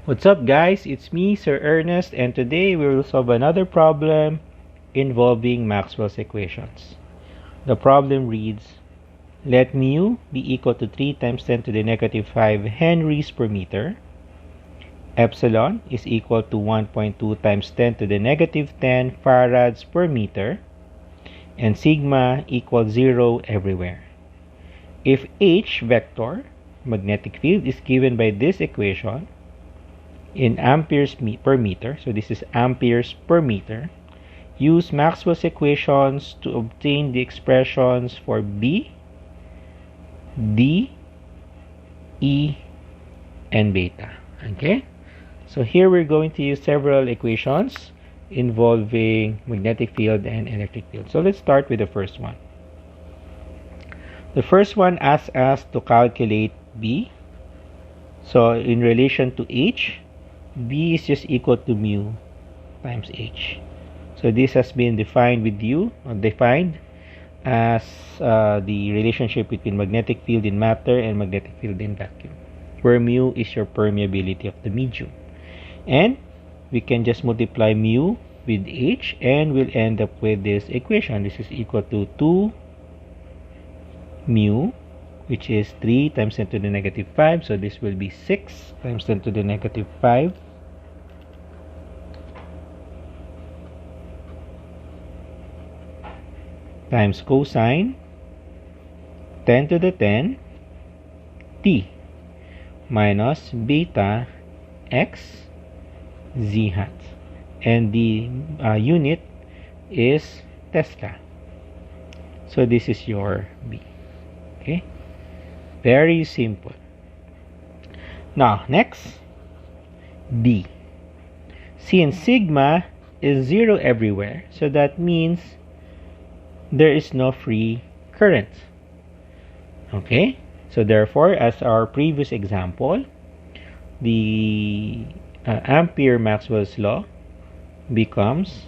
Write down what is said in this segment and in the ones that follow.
What's up guys, it's me Sir Ernest, and today we will solve another problem involving Maxwell's equations. The problem reads, let mu be equal to 3 times 10 to the negative 5 henries per meter, epsilon is equal to 1.2 times 10 to the negative 10 farads per meter, and sigma equals 0 everywhere. If H vector, magnetic field, is given by this equation in amperes per meter, so this is amperes per meter, use Maxwell's equations to obtain the expressions for B, D, E, and beta. Okay, so here we're going to use several equations involving magnetic field and electric field. So let's start with the first one. The first one asks us to calculate B. So in relation to H, B is just equal to mu times H. So this has been defined as the relationship between magnetic field in matter and magnetic field in vacuum, where mu is your permeability of the medium. And we can just multiply mu with H and we'll end up with this equation. This is equal to 2 mu, which is 3 times 10 to the negative 5. So this will be 6 times 10 to the negative 5 times cosine 10 to the 10 t minus beta x z hat. And the unit is Tesla. So this is your B. Okay, very simple. Now next, D. Since sigma is 0 everywhere, so that means there is no free current. Okay, so therefore, as our previous example, the Ampere Maxwell's law becomes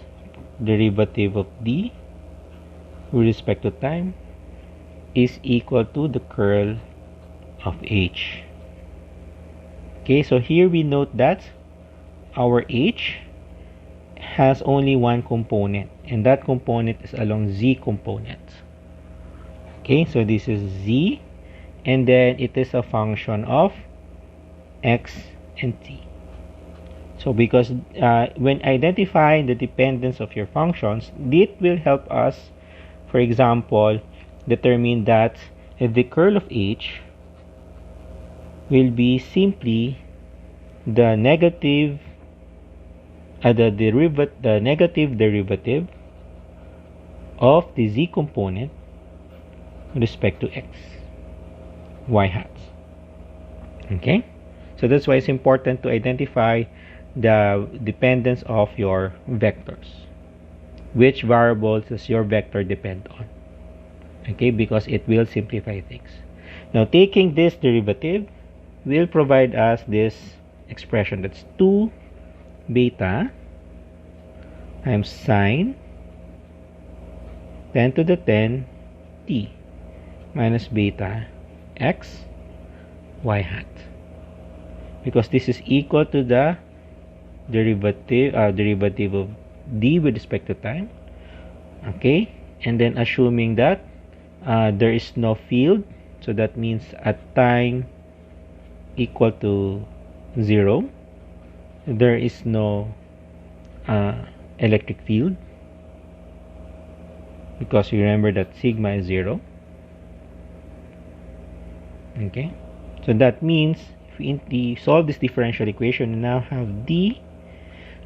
derivative of D with respect to time is equal to the curl of H. Okay, so here we note that our H has only one component, and that component is along Z component. Okay, so this is Z, and then it is a function of X and T. So because when identifying the dependence of your functions, it will help us, for example, determine that the curl of H will be simply the negative derivative of the Z component with respect to X, Y hat. Okay, so that's why it's important to identify the dependence of your vectors. Which variables does your vector depend on? Okay, because it will simplify things. Now taking this derivative will provide us this expression, that's 2 beta times sine 10 to the 10 t minus beta x y hat, because this is equal to the derivative of d with respect to time. Okay, and then assuming that there is no field, so that means at time equal to 0 there is no electric field, because you remember that sigma is 0. Okay, so that means if we solve this differential equation, we now have D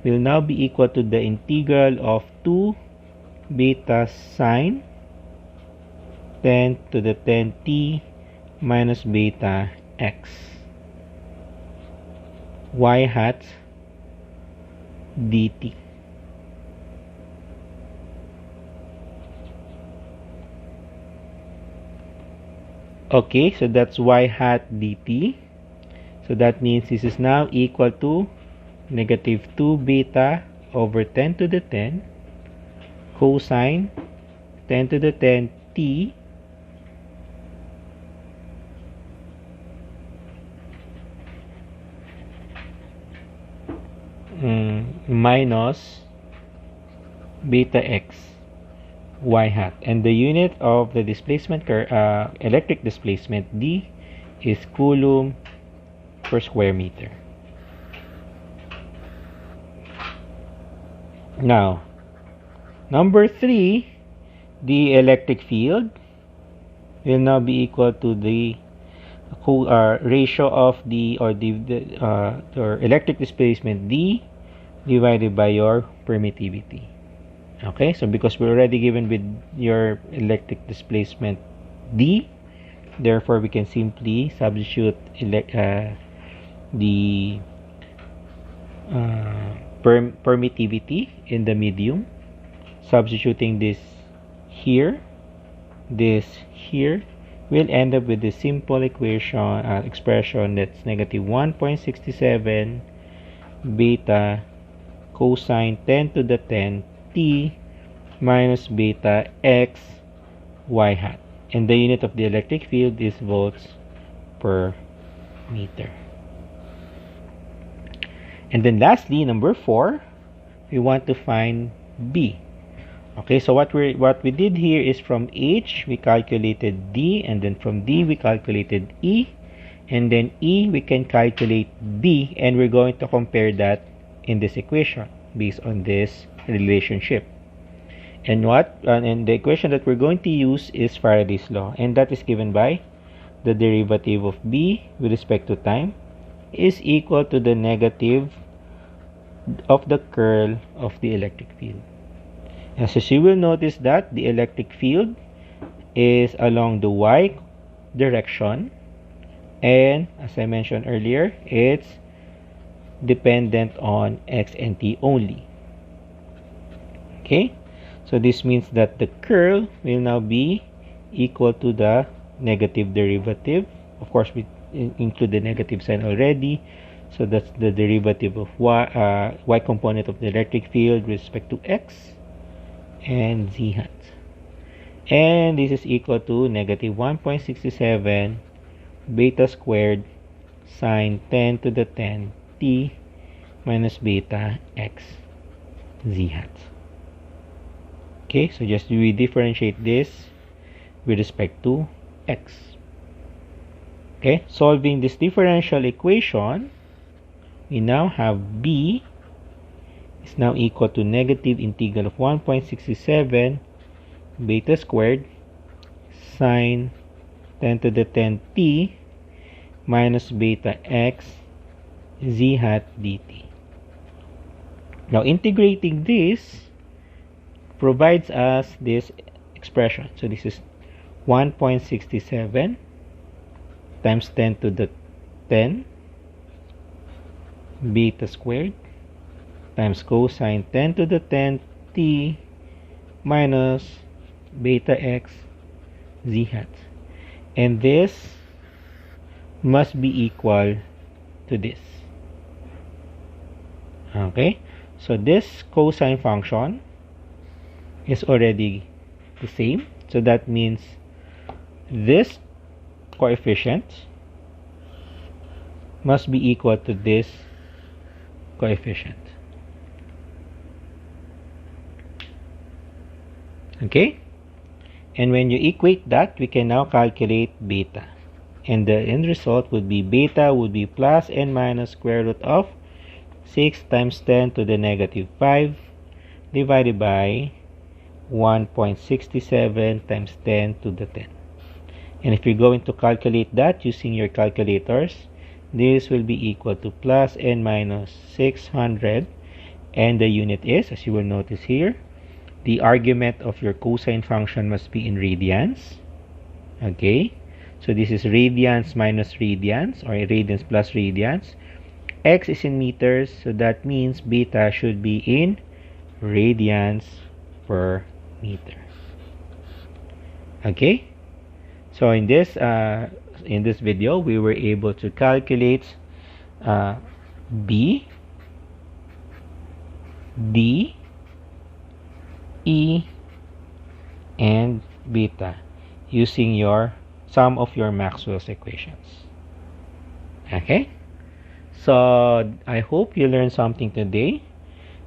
will now be equal to the integral of 2 beta sine 10 to the 10 t minus beta x y hat dt. Okay, so that's y hat dt. So that means this is now equal to negative 2 beta over 10 to the 10 cosine 10 to the 10 t minus beta x y hat, and the unit of the displacement electric displacement D is coulomb per square meter. Now, number 3, the electric field will now be equal to the ratio of the electric displacement D divided by your permittivity. Okay, so because we're already given with your electric displacement D, therefore we can simply substitute the permittivity in the medium, substituting this here, we'll end up with the simple expression that's negative 1.67 beta cosine 10 to the 10 T minus beta x y hat, and the unit of the electric field is volts per meter. And then lastly, number 4, we want to find B. Okay, so what we did here is from H we calculated D, and then from D we calculated E, and then E we can calculate B, and we're going to compare that in this equation based on this relationship. And the equation that we're going to use is Faraday's law, and that is given by the derivative of B with respect to time is equal to the negative of the curl of the electric field. As you will notice that the electric field is along the y direction, and as I mentioned earlier, it's dependent on x and t only. Okay, so this means that the curl will now be equal to the negative derivative. Of course, we include the negative sign already, so that's the derivative of y component of the electric field with respect to x and z hat, and this is equal to negative 1.67 beta squared sine 10 to the 10 t minus beta x z hat. Okay, so just we differentiate this with respect to x. Okay, solving this differential equation, we now have B is now equal to negative integral of 1.67 beta squared sine 10 to the 10 t minus beta x z hat dt. Now integrating this provides us this expression. So this is 1.67 times 10 to the 10 beta squared times cosine 10 to the 10 t minus beta x z hat, and this must be equal to this. Okay, so this cosine function is already the same, so that means this coefficient must be equal to this coefficient. Okay, and when you equate that, we can now calculate beta, and the end result would be beta would be plus n minus square root of 6 times 10 to the negative 5 divided by 1.67 times 10 to the 10. And if you're going to calculate that using your calculators, this will be equal to plus n minus 600, and the unit is, as you will notice here, the argument of your cosine function must be in radians. Okay, so this is radians minus radians, or radians plus radians. X is in meters, so that means beta should be in radians per meter. Okay, so in this video we were able to calculate B, D, E, and beta using your sum of your Maxwell's equations. Okay, so I hope you learned something today.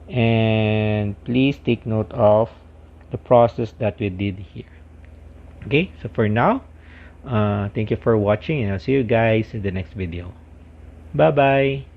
and please take note of the process that we did here. Okay, so for now, thank you for watching, and I'll see you guys in the next video. Bye bye.